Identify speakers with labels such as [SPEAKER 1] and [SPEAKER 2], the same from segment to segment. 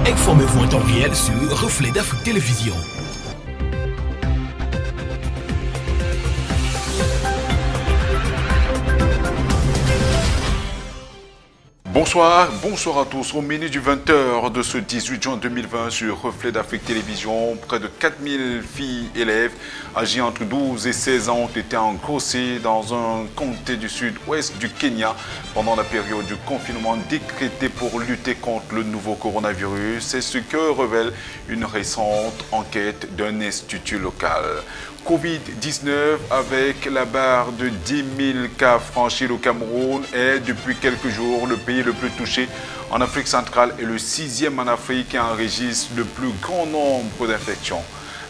[SPEAKER 1] Informez-vous en temps réel sur Reflet d'Afrique Télévision.
[SPEAKER 2] Bonsoir à tous. Au menu du 20h de ce 18 juin 2020 sur Reflet d'Afrique Télévision, près de 4000 filles élèves âgées entre 12 et 16 ans ont été engrossées dans un comté du sud-ouest du Kenya pendant la période du confinement décrété pour lutter contre le nouveau coronavirus. C'est ce que révèle une récente enquête d'un institut local. Covid-19 avec la barre de 10 000 cas franchis au Cameroun est depuis quelques jours le pays le plus touché en Afrique centrale et le 6e en Afrique qui enregistre le plus grand nombre d'infections.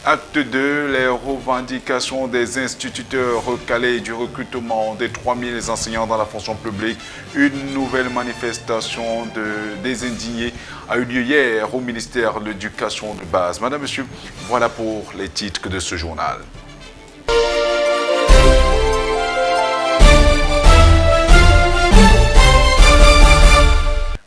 [SPEAKER 2] Acte 2, les revendications des instituteurs recalés du recrutement des 3000 enseignants dans la fonction publique. Une nouvelle manifestation des indignés a eu lieu hier au ministère de l'Éducation de base. Madame, Monsieur, voilà pour les titres de ce journal.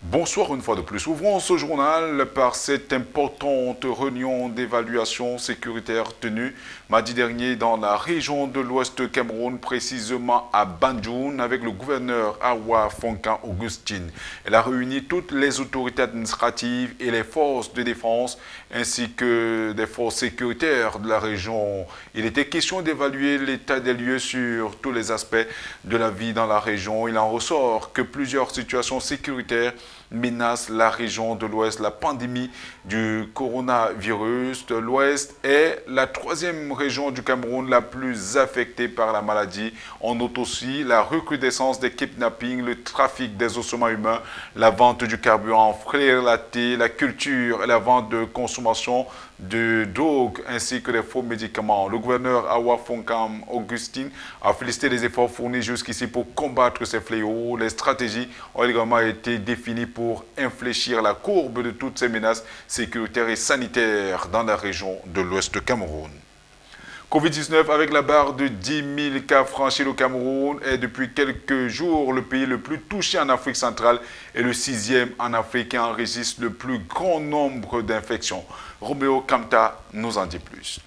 [SPEAKER 2] Bonsoir une fois de plus. Ouvrons ce journal par cette importante réunion d'évaluation sécuritaire tenue mardi dernier dans la région de l'Ouest Cameroun, précisément à Banjoun, avec le gouverneur Awa Fonkan Augustine. Elle a réuni toutes les autorités administratives et les forces de défense ainsi que des forces sécuritaires de la région. Il était question d'évaluer l'état des lieux sur tous les aspects de la vie dans la région. Il en ressort que plusieurs situations sécuritaires menace la région de l'Ouest. La pandémie du coronavirus de l'Ouest est la 3e région du Cameroun la plus affectée par la maladie. On note aussi la recrudescence des kidnappings, le trafic des ossements humains, la vente du carburant frelaté, la culture et la vente de consommation de drogue ainsi que des faux médicaments. Le gouverneur Awa Fonkan Augustine a félicité les efforts fournis jusqu'ici pour combattre ces fléaux. Les stratégies ont également été définies pour infléchir la courbe de toutes ces menaces sécuritaires et sanitaires dans la région de l'Ouest Cameroun. Covid-19 avec la barre de 10 000 cas franchis au Cameroun est depuis quelques jours le pays le plus touché en Afrique centrale et le 6e en Afrique qui enregistre le plus grand nombre d'infections. Roméo Kamta nous en dit plus.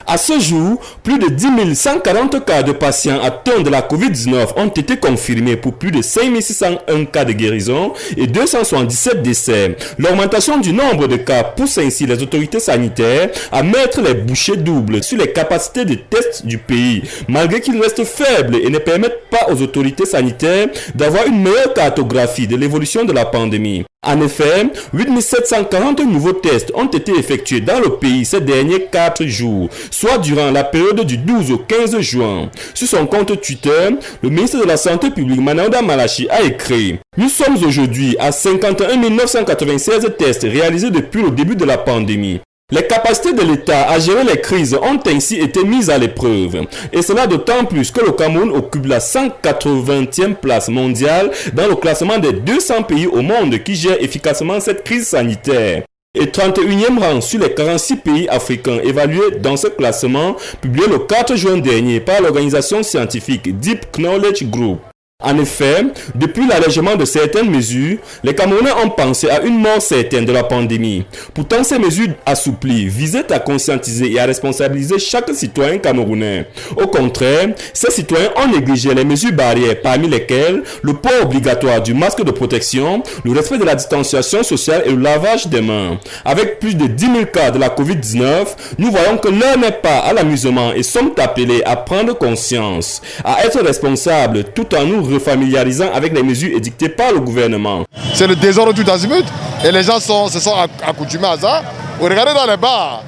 [SPEAKER 3] À ce jour, plus de 10 140 cas de patients atteints de la COVID-19 ont été confirmés pour plus de 5 601 cas de guérison et 277 décès. L'augmentation du nombre de cas pousse ainsi les autorités sanitaires à mettre les bouchées doubles sur les capacités de tests du pays, malgré qu'ils restent faibles et ne permettent pas aux autorités sanitaires d'avoir une meilleure cartographie de l'évolution de la pandémie. En effet, 8 740 nouveaux tests ont été effectués dans le pays ces derniers 4 jours, soit durant la période du 12 au 15 juin. Sur son compte Twitter, le ministre de la Santé publique Mananda Malachi a écrit « Nous sommes aujourd'hui à 51 996 tests réalisés depuis le début de la pandémie. Les capacités de l'État à gérer les crises ont ainsi été mises à l'épreuve. Et cela d'autant plus que le Cameroun occupe la 180e place mondiale dans le classement des 200 pays au monde qui gèrent efficacement cette crise sanitaire. Et 31e rang sur les 46 pays africains évalués dans ce classement publié le 4 juin dernier par l'organisation scientifique Deep Knowledge Group. En effet, depuis l'allègement de certaines mesures, les Camerounais ont pensé à une mort certaine de la pandémie. Pourtant, ces mesures assouplies visaient à conscientiser et à responsabiliser chaque citoyen camerounais. Au contraire, ces citoyens ont négligé les mesures barrières, parmi lesquelles le port obligatoire du masque de protection, le respect de la distanciation sociale et le lavage des mains. Avec plus de 10 000 cas de la COVID-19, nous voyons que l'heure n'est pas à l'amusement et sommes appelés à prendre conscience, à être responsables tout en nous refamiliarisant avec les mesures édictées par le gouvernement.
[SPEAKER 4] C'est le désordre tout azimut et les gens se sont accoutumés à ça. Regardez dans les bars,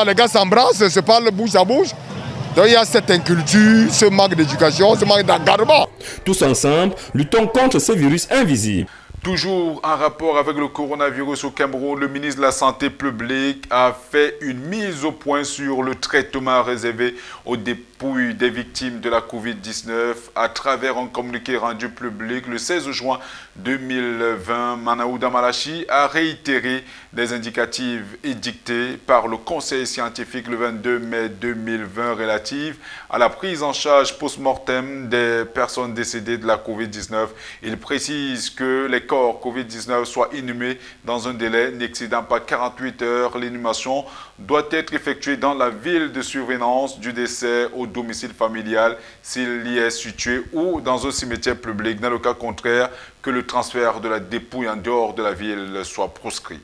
[SPEAKER 4] les gars s'embrassent, se parlent bouche à bouche. Donc il y a cette inculture, ce manque d'éducation, ce manque d'encadrement.
[SPEAKER 3] Tous ensemble, luttons contre ce virus invisible.
[SPEAKER 2] Toujours en rapport avec le coronavirus au Cameroun, le ministre de la Santé publique a fait une mise au point sur le traitement réservé aux dépouilles des victimes de la COVID-19 à travers un communiqué rendu public le 16 juin 2020, Manaouda Malachi a réitéré les indicatives édictés par le Conseil scientifique le 22 mai 2020 relatives à la prise en charge post-mortem des personnes décédées de la COVID-19. Il précise que les corps COVID-19 soient inhumés dans un délai n'excédant pas 48 heures. L'inhumation doit être effectuée dans la ville de survenance du décès au domicile familial s'il y est situé ou dans un cimetière public. Dans le cas contraire, que le transfert de la dépouille en dehors de la ville soit proscrit.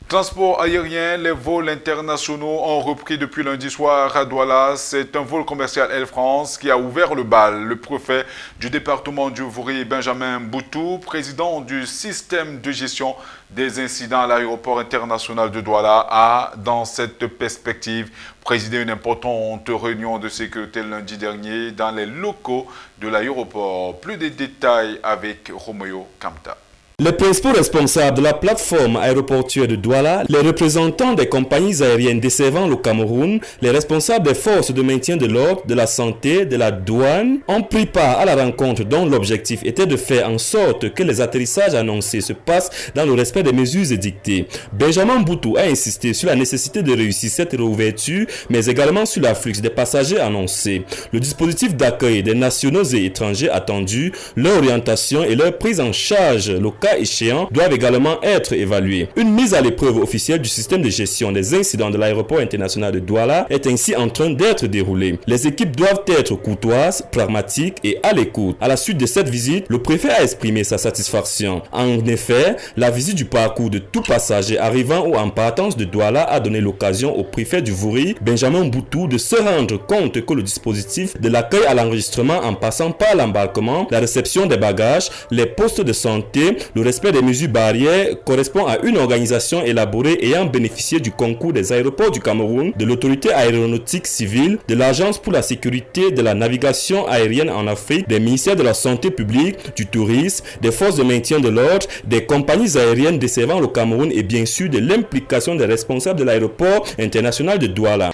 [SPEAKER 2] Transport aérien, les vols internationaux ont repris depuis lundi soir à Douala. C'est un vol commercial Air France qui a ouvert le bal. Le préfet du département du Vouri, Benjamin Boutou, président du système de gestion des incidents à l'aéroport international de Douala, a, dans cette perspective, présidé une importante réunion de sécurité lundi dernier dans les locaux de l'aéroport. Plus de détails avec Romeo Kamta.
[SPEAKER 3] Les principaux responsables de la plateforme aéroportuaire de Douala, les représentants des compagnies aériennes desservant le Cameroun, les responsables des forces de maintien de l'ordre, de la santé, de la douane, ont pris part à la rencontre dont l'objectif était de faire en sorte que les atterrissages annoncés se passent dans le respect des mesures édictées. Benjamin Boutou a insisté sur la nécessité de réussir cette réouverture, mais également sur l'afflux des passagers annoncés. Le dispositif d'accueil des nationaux et étrangers attendus, leur orientation et leur prise en charge locale échéants doivent également être évalués. Une mise à l'épreuve officielle du système de gestion des incidents de l'aéroport international de Douala est ainsi en train d'être déroulée. Les équipes doivent être courtoises, pragmatiques et à l'écoute. À la suite de cette visite, le préfet a exprimé sa satisfaction. En effet, la visite du parcours de tout passager arrivant ou en partance de Douala a donné l'occasion au préfet du Vouri, Benjamin Boutou, de se rendre compte que le dispositif de l'accueil à l'enregistrement en passant par l'embarquement, la réception des bagages, les postes de santé, le respect des mesures barrières correspond à une organisation élaborée ayant bénéficié du concours des aéroports du Cameroun, de l'autorité aéronautique civile, de l'Agence pour la sécurité de la navigation aérienne en Afrique, des ministères de la santé publique, du tourisme, des forces de maintien de l'ordre, des compagnies aériennes desservant le Cameroun et bien sûr de l'implication des responsables de l'aéroport international de Douala.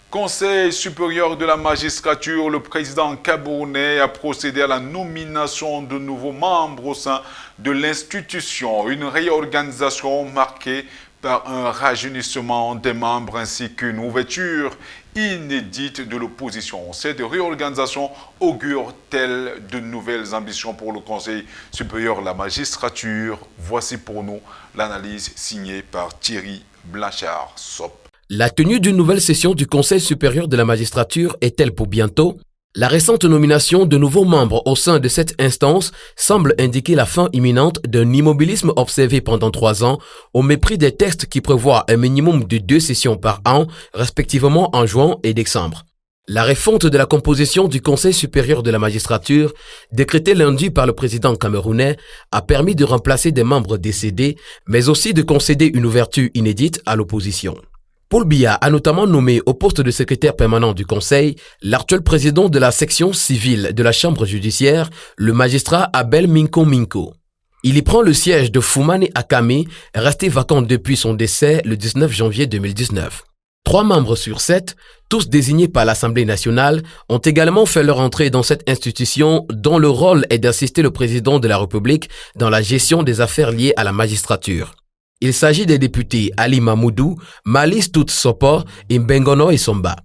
[SPEAKER 2] Conseil supérieur de la magistrature, le président camerounais a procédé à la nomination de nouveaux membres au sein de l'institution. Une réorganisation marquée par un rajeunissement des membres ainsi qu'une ouverture inédite de l'opposition. Cette réorganisation augure-t-elle de nouvelles ambitions pour le Conseil supérieur de la magistrature? Voici pour nous l'analyse signée par Thierry Blanchard-Sop.
[SPEAKER 5] La tenue d'une nouvelle session du Conseil supérieur de la magistrature est-elle pour bientôt? La récente nomination de nouveaux membres au sein de cette instance semble indiquer la fin imminente d'un immobilisme observé pendant 3 ans au mépris des textes qui prévoient un minimum de 2 sessions par an, respectivement en juin et décembre. La refonte de la composition du Conseil supérieur de la magistrature, décrétée lundi par le président camerounais, a permis de remplacer des membres décédés, mais aussi de concéder une ouverture inédite à l'opposition. Paul Biya a notamment nommé au poste de secrétaire permanent du Conseil l'actuel président de la section civile de la Chambre judiciaire, le magistrat Abel Minko Minko. Il y prend le siège de Foumane Akame, resté vacant depuis son décès le 19 janvier 2019. 3 membres sur 7, tous désignés par l'Assemblée nationale, ont également fait leur entrée dans cette institution dont le rôle est d'assister le président de la République dans la gestion des affaires liées à la magistrature. Il s'agit des députés Ali Mamoudou, Malis Tout Sopo et Mbengono Isomba.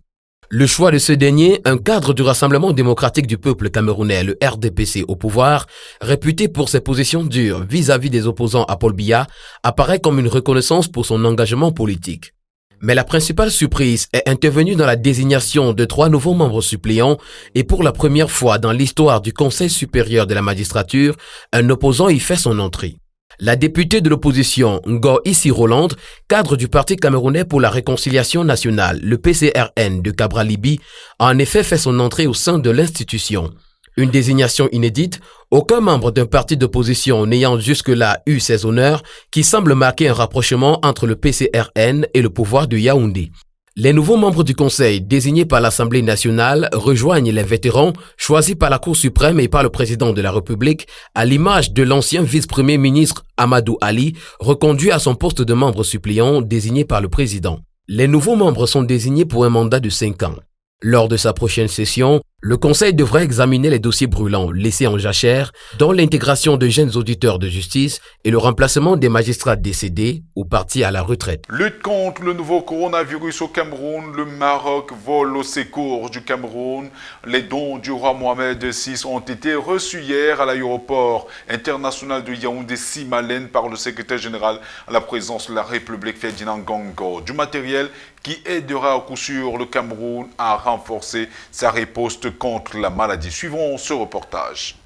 [SPEAKER 5] Le choix de ce dernier, un cadre du Rassemblement démocratique du peuple camerounais, le RDPC au pouvoir, réputé pour ses positions dures vis-à-vis des opposants à Paul Biya, apparaît comme une reconnaissance pour son engagement politique. Mais la principale surprise est intervenue dans la désignation de 3 nouveaux membres suppléants et pour la première fois dans l'histoire du Conseil supérieur de la magistrature, un opposant y fait son entrée. La députée de l'opposition, Ngo Issi Rolande, cadre du Parti camerounais pour la réconciliation nationale, le PCRN de Cabra-Libi, a en effet fait son entrée au sein de l'institution. Une désignation inédite, aucun membre d'un parti d'opposition n'ayant jusque-là eu ses honneurs, qui semble marquer un rapprochement entre le PCRN et le pouvoir de Yaoundé. Les nouveaux membres du Conseil, désignés par l'Assemblée nationale, rejoignent les vétérans choisis par la Cour suprême et par le président de la République, à l'image de l'ancien vice-premier ministre Amadou Ali, reconduit à son poste de membre suppléant désigné par le président. Les nouveaux membres sont désignés pour un mandat de 5 ans. Lors de sa prochaine session, Le Conseil devrait examiner les dossiers brûlants laissés en jachère, dont l'intégration de jeunes auditeurs de justice et le remplacement des magistrats décédés ou partis à la retraite.
[SPEAKER 2] Lutte contre le nouveau coronavirus au Cameroun, le Maroc vole au secours du Cameroun. Les dons du roi Mohamed VI ont été reçus hier à l'aéroport international de Yaoundé-Simalène par le secrétaire général à la présidence de la République Ferdinand Ngongo. Du matériel qui aidera à coup sûr le Cameroun à renforcer sa riposte contre la maladie. Suivons ce reportage.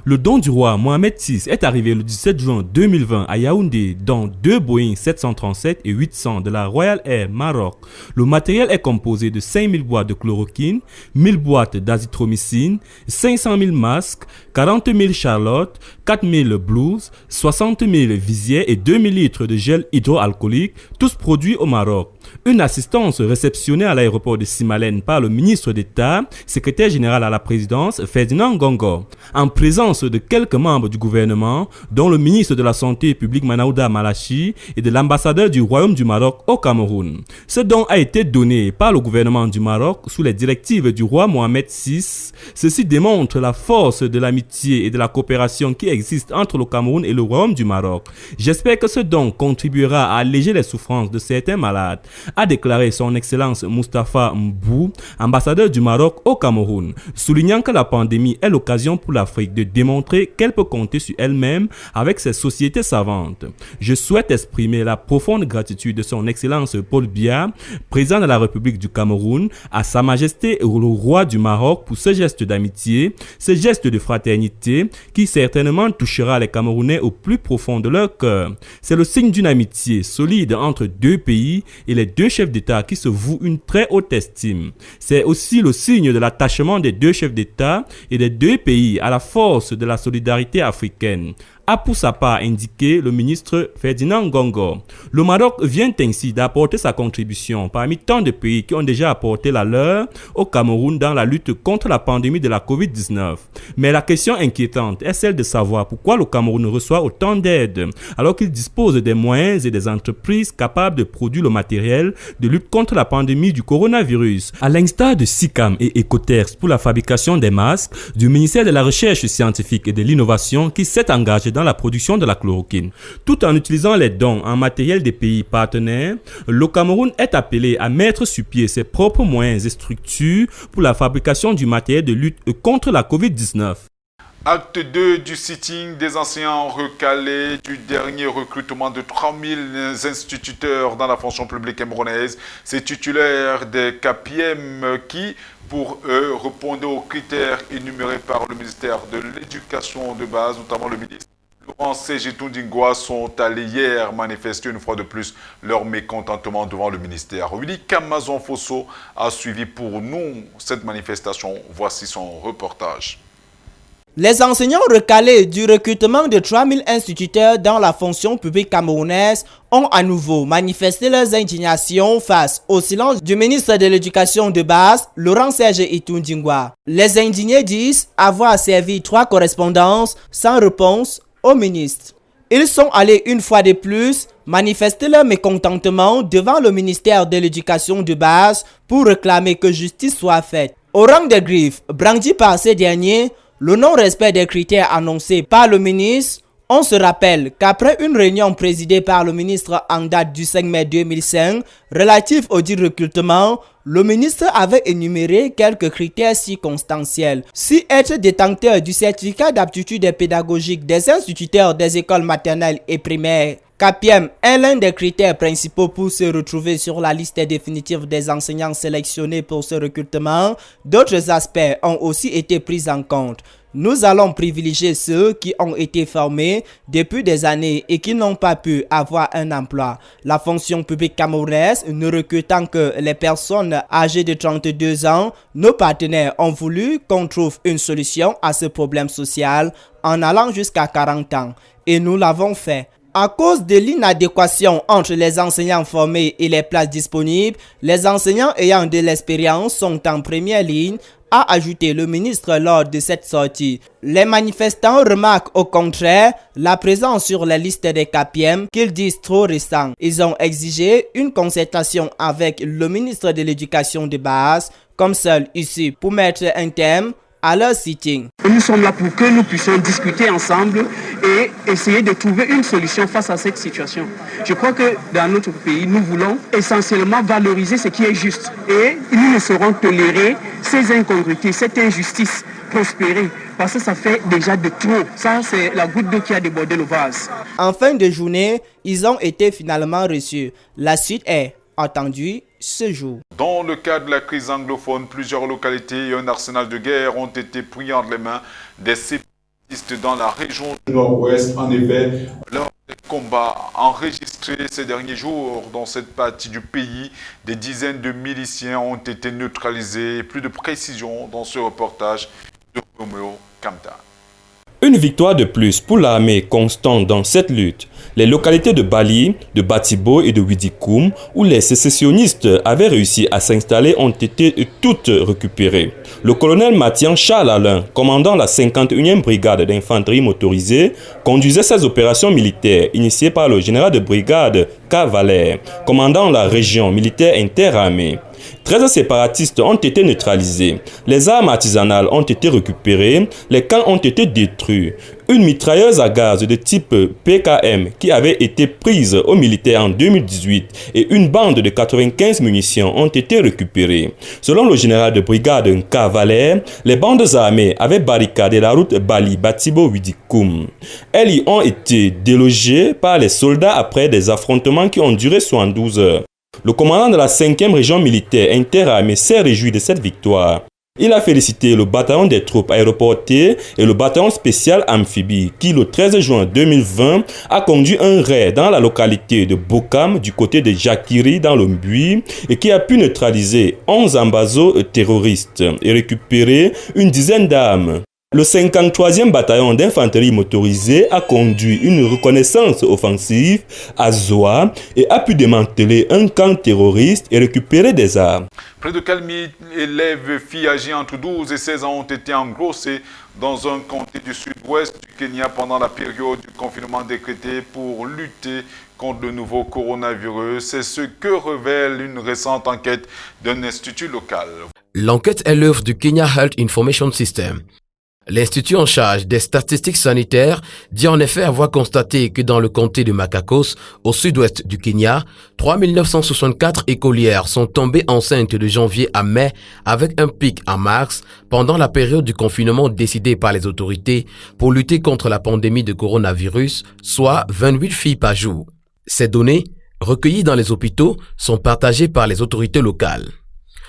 [SPEAKER 3] Le don du roi Mohamed VI est arrivé le 17 juin 2020 à Yaoundé dans 2 Boeing 737 et 800 de la Royal Air Maroc. Le matériel est composé de 5000 boîtes de chloroquine, 1000 boîtes d'azithromycine, 500 000 masques, 40 000 charlottes, 4000 blouses, 60 000 visières et 2000 litres de gel hydroalcoolique, tous produits au Maroc. Une assistance réceptionnée à l'aéroport de Simalène par le ministre d'État, secrétaire général à la présidence, Ferdinand Ngongo, en présence de quelques membres du gouvernement, dont le ministre de la Santé publique Manaouda Malachi et de l'ambassadeur du Royaume du Maroc au Cameroun. Ce don a été donné par le gouvernement du Maroc sous les directives du roi Mohamed VI. Ceci démontre la force de l'amitié et de la coopération qui existe entre le Cameroun et le Royaume du Maroc. J'espère que ce don contribuera à alléger les souffrances de certains malades, a déclaré son Excellence Moustapha Mbou, ambassadeur du Maroc au Cameroun, soulignant que la pandémie est l'occasion pour l'Afrique de démontrer qu'elle peut compter sur elle-même avec ses sociétés savantes. Je souhaite exprimer la profonde gratitude de son Excellence Paul Biya, président de la République du Cameroun, à Sa Majesté le roi du Maroc pour ce geste d'amitié, ce geste de fraternité qui certainement touchera les Camerounais au plus profond de leur cœur. C'est le signe d'une amitié solide entre deux pays et les deux chefs d'État qui se vouent une très haute estime. C'est aussi le signe de l'attachement des deux chefs d'État et des deux pays à la force de la solidarité africaine, a pour sa part indiqué le ministre Ferdinand Ngongo. Le Maroc vient ainsi d'apporter sa contribution parmi tant de pays qui ont déjà apporté la leur au Cameroun dans la lutte contre la pandémie de la Covid-19. Mais la question inquiétante est celle de savoir pourquoi le Cameroun reçoit autant d'aide alors qu'il dispose des moyens et des entreprises capables de produire le matériel de lutte contre la pandémie du coronavirus. À l'instar de SICAM et Ecotex pour la fabrication des masques, du ministère de la Recherche scientifique et de l'Innovation qui s'est engagé dans la production de la chloroquine. Tout en utilisant les dons en matériel des pays partenaires, le Cameroun est appelé à mettre sur pied ses propres moyens et structures pour la fabrication du matériel de lutte contre la Covid-19.
[SPEAKER 2] Acte 2 du sitting des enseignants recalés du dernier recrutement de 3000 instituteurs dans la fonction publique camerounaise. Ces titulaires des CAPIEM qui, pour eux, répondaient aux critères énumérés par le ministère de l'Éducation de base, notamment le ministre Laurent Ségétoundingwa, sont allés hier manifester une fois de plus leur mécontentement devant le ministère. Willy Kamazon Fosso a suivi pour nous cette manifestation. Voici son reportage.
[SPEAKER 6] Les enseignants recalés du recrutement de 3000 instituteurs dans la fonction publique camerounaise ont à nouveau manifesté leurs indignations face au silence du ministre de l'Éducation de base, Laurent Ségétoundingwa. Les indignés disent avoir servi 3 correspondances sans réponse au ministre. Ils sont allés une fois de plus manifester leur mécontentement devant le ministère de l'Éducation de base pour réclamer que justice soit faite. Au rang des griffes brandies par ces derniers, le non-respect des critères annoncés par le ministre, on se rappelle qu'après une réunion présidée par le ministre en date du 5 mai 2005 relative au dit recrutement, le ministre avait énuméré quelques critères circonstanciels. Si être détenteur du certificat d'aptitude pédagogique des instituteurs des écoles maternelles et primaires, CAPIEM est l'un des critères principaux pour se retrouver sur la liste définitive des enseignants sélectionnés pour ce recrutement, d'autres aspects ont aussi été pris en compte. Nous allons privilégier ceux qui ont été formés depuis des années et qui n'ont pas pu avoir un emploi. La fonction publique camerounaise ne recrutant que les personnes âgées de 32 ans, nos partenaires ont voulu qu'on trouve une solution à ce problème social en allant jusqu'à 40 ans. Et nous l'avons fait. À cause de l'inadéquation entre les enseignants formés et les places disponibles, les enseignants ayant de l'expérience sont en première ligne, a ajouté le ministre lors de cette sortie. Les manifestants remarquent au contraire la présence sur la liste des CAPIEM qu'ils disent trop récent. Ils ont exigé une concertation avec le ministre de l'Éducation de base comme seul ici pour mettre un terme à leur sitting.
[SPEAKER 7] Nous sommes là pour que nous puissions discuter ensemble et essayer de trouver une solution face à cette situation. Je crois que dans notre pays, nous voulons essentiellement valoriser ce qui est juste et nous ne saurons tolérer ces incongruités, cette injustice prospérer parce que ça fait déjà de trop. Ça, c'est la goutte d'eau qui a débordé le vase.
[SPEAKER 6] En fin de journée, ils ont été finalement reçus. La suite est attendue ce jour.
[SPEAKER 2] Dans le cadre de la crise anglophone, plusieurs localités et un arsenal de guerre ont été pris entre les mains des séparatistes dans la région du Nord-Ouest. En effet, lors des combats enregistrés ces derniers jours dans cette partie du pays, des dizaines de miliciens ont été neutralisés. Plus de précisions dans ce reportage de Romeo Kamta.
[SPEAKER 3] Une victoire de plus pour l'armée constante dans cette lutte. Les localités de Bali, de Batibo et de Widikoum, où les sécessionnistes avaient réussi à s'installer, ont été toutes récupérées. Le colonel Mathian Charles Alain, commandant la 51e brigade d'infanterie motorisée, conduisait ces opérations militaires initiées par le général de brigade Cavaler, commandant la région militaire interarmée. 13 séparatistes ont été neutralisés, les armes artisanales ont été récupérées, les camps ont été détruits. Une mitrailleuse à gaz de type PKM qui avait été prise aux militaires en 2018 et une bande de 95 munitions ont été récupérées. Selon le général de brigade Cavaler, les bandes armées avaient barricadé la route Bali-Batibo-Widikoum. Elles y ont été délogées par les soldats après des affrontements qui ont duré 72 heures. Le commandant de la 5e région militaire interarmée s'est réjoui de cette victoire. Il a félicité le bataillon des troupes aéroportées et le bataillon spécial amphibie qui, le 13 juin 2020, a conduit un raid dans la localité de Bokam du côté de Jakiri dans le Mbui et qui a pu neutraliser 11 ambazos terroristes et récupérer une dizaine d'armes. Le 53e bataillon d'infanterie motorisée a conduit une reconnaissance offensive à Zoa et a pu démanteler un camp terroriste et récupérer des armes.
[SPEAKER 2] Près de 4000 élèves filles âgées entre 12 et 16 ans ont été engrossés dans un comté du sud-ouest du Kenya pendant la période du confinement décrété pour lutter contre le nouveau coronavirus. C'est ce que révèle une récente enquête d'un institut local.
[SPEAKER 5] L'enquête est l'œuvre du Kenya Health Information System. L'institut en charge des statistiques sanitaires dit en effet avoir constaté que dans le comté de Machakos, au sud-ouest du Kenya, 3964 écolières sont tombées enceintes de janvier à mai avec un pic en mars pendant la période du confinement décidé par les autorités pour lutter contre la pandémie de coronavirus, soit 28 filles par jour. Ces données, recueillies dans les hôpitaux, sont partagées par les autorités locales.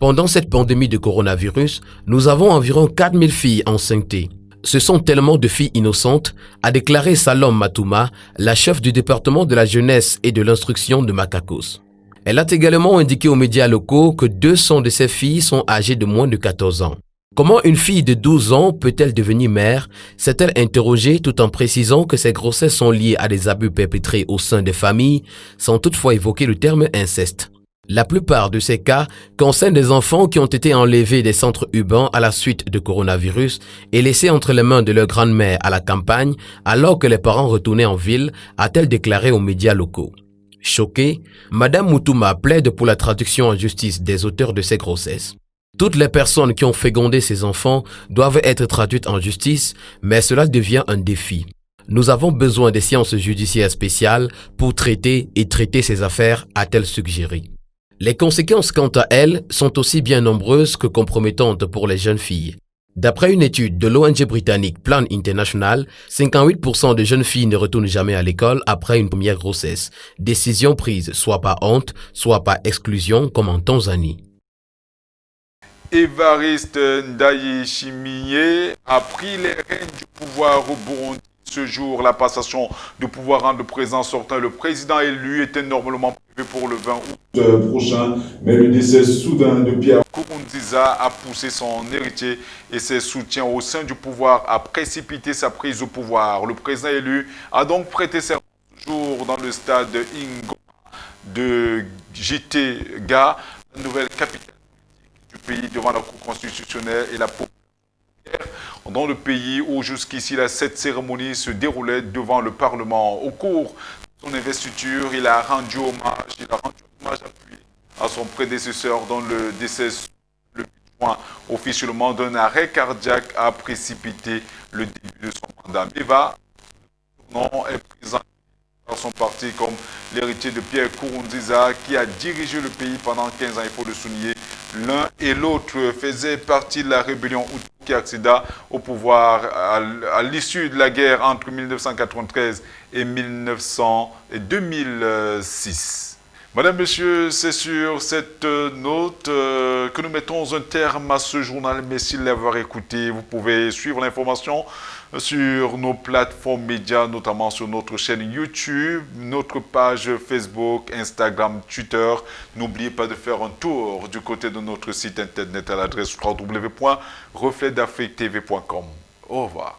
[SPEAKER 5] Pendant cette pandémie de coronavirus, nous avons environ 4000 filles enceintes. Ce sont tellement de filles innocentes, a déclaré Salom Matouma, la chef du département de la jeunesse et de l'instruction de Machakos. Elle a également indiqué aux médias locaux que 200 de ces filles sont âgées de moins de 14 ans. Comment une fille de 12 ans peut-elle devenir mère? S'est-elle interrogée tout en précisant que ces grossesses sont liées à des abus perpétrés au sein des familles, sans toutefois évoquer le terme inceste. La plupart de ces cas concernent des enfants qui ont été enlevés des centres urbains à la suite de coronavirus et laissés entre les mains de leur grand-mère à la campagne alors que les parents retournaient en ville, a-t-elle déclaré aux médias locaux. Choquée, Madame Moutouma plaide pour la traduction en justice des auteurs de ces grossesses. Toutes les personnes qui ont fécondé ces enfants doivent être traduites en justice, mais cela devient un défi. Nous avons besoin des sciences judiciaires spéciales pour traiter ces affaires, a-t-elle suggéré. Les conséquences, quant à elles, sont aussi bien nombreuses que compromettantes pour les jeunes filles. D'après une étude de l'ONG britannique Plan International, 58% de jeunes filles ne retournent jamais à l'école après une première grossesse. Décision prise soit par honte, soit par exclusion, comme en Tanzanie.
[SPEAKER 2] Évariste Ndayishimiye a pris les rênes du pouvoir au Burundi. Ce jour, la passation de pouvoir entre le président sortant et le président élu était normalement prévue pour le 20 août prochain, mais le décès soudain de Pierre Nkurunziza a poussé son héritier et ses soutiens au sein du pouvoir à précipiter sa prise au pouvoir. Le président élu a donc prêté serment ce jour dans le stade Ingoma de Gitega, la nouvelle capitale du pays, devant la Cour constitutionnelle et la population dans le pays où jusqu'ici cette cérémonie se déroulait devant le Parlement. Au cours de son investiture, il a rendu hommage appuyé à son prédécesseur dans le décès le officiellement d'un arrêt cardiaque a précipité le début de son mandat. Meva, son nom est présenté par son parti comme l'héritier de Pierre Nkurunziza qui a dirigé le pays pendant 15 ans. Il faut le souligner, l'un et l'autre faisaient partie de la rébellion Hutu qui accéda au pouvoir à l'issue de la guerre entre 1993 et 2006. Madame, Monsieur, c'est sur cette note que nous mettons un terme à ce journal. Merci de l'avoir écouté. Vous pouvez suivre l'information sur nos plateformes médias, notamment sur notre chaîne YouTube, notre page Facebook, Instagram, Twitter. N'oubliez pas de faire un tour du côté de notre site internet à l'adresse www.refletdafriquetv.com. Au revoir.